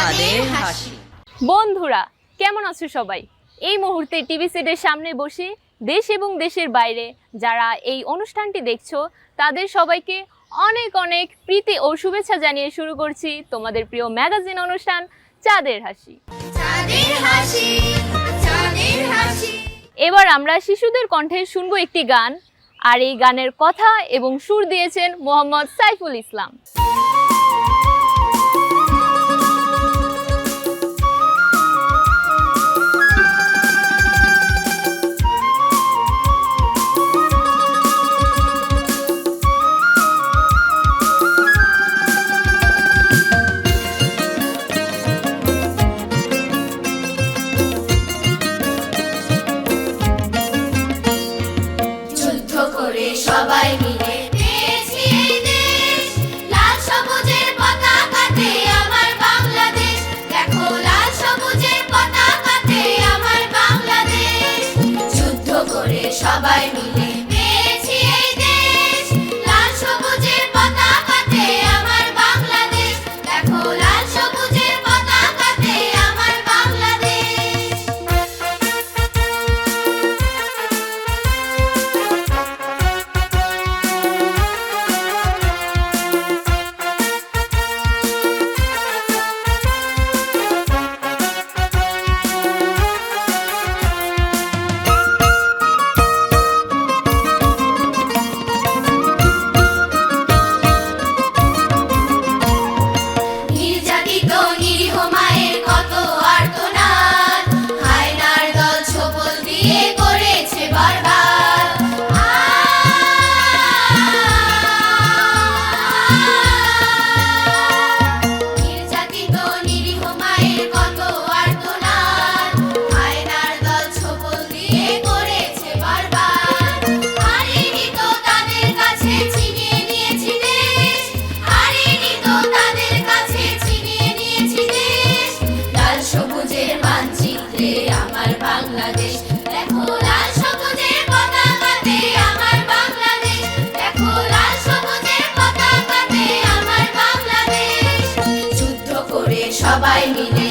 চাঁদের হাসি। বন্ধুরা কেমন আছো সবাই? এই মুহূর্তে টিভি সেটের সামনে বসে দেশ এবং দেশের বাইরে যারা এই অনুষ্ঠানটি দেখছো তাদের সবাইকে অনেক অনেক প্রীতি ও শুভেচ্ছা জানিয়ে শুরু করছি তোমাদের প্রিয় ম্যাগাজিন অনুষ্ঠান চাঁদের হাসি। চাঁদের হাসি, চাঁদের হাসি। এবার আমরা শিশুদের কণ্ঠে শুনবো একটি গান, আর এই গানের কথা এবং সুর দিয়েছেন মোহাম্মদ সাইফুল ইসলাম। সবাই মিলে পেয়েছি এই দেশ, লাল সবুজের পতাকাতে আমার বাংলাদেশ। দেখো লাল সবুজের পতাকাতে আমার বাংলাদেশ। যুদ্ধ করে সবাই মিলে পেয়েছি এই দেশ, লাল সবুজের পতাকাতে আমার বাংলাদেশ। দেখো লাল সবুজের পতাকাতে আমার বাংলাদেশ। নির্যাতিত নিরীহ মায়ের কত আর্তনাদ, হায়নার দল ছোবল দিয়ে করেছে বরবাদ। নির্যাতিত নিরীহ মায়ের কত আর্তনাদ, হায়নার দল ছোবল দিয়ে করেছে বরবাদ। হারিনি তো তাদের কাছে ছিনিয়ে নিয়েছি দেশ, হারিনি তো তাদের কাছে ছিনিয়ে নিয়েছি দেশ। লাল সবুজের মানচিত্রে আমার বাংলাদেশ। দেখো লাল সবুজের পতাকাতে আমার বাংলাদেশ। দেখো লাল সবুজের পতাকাতে আমার বাংলাদেশ। যুদ্ধ করে সবাই মিলে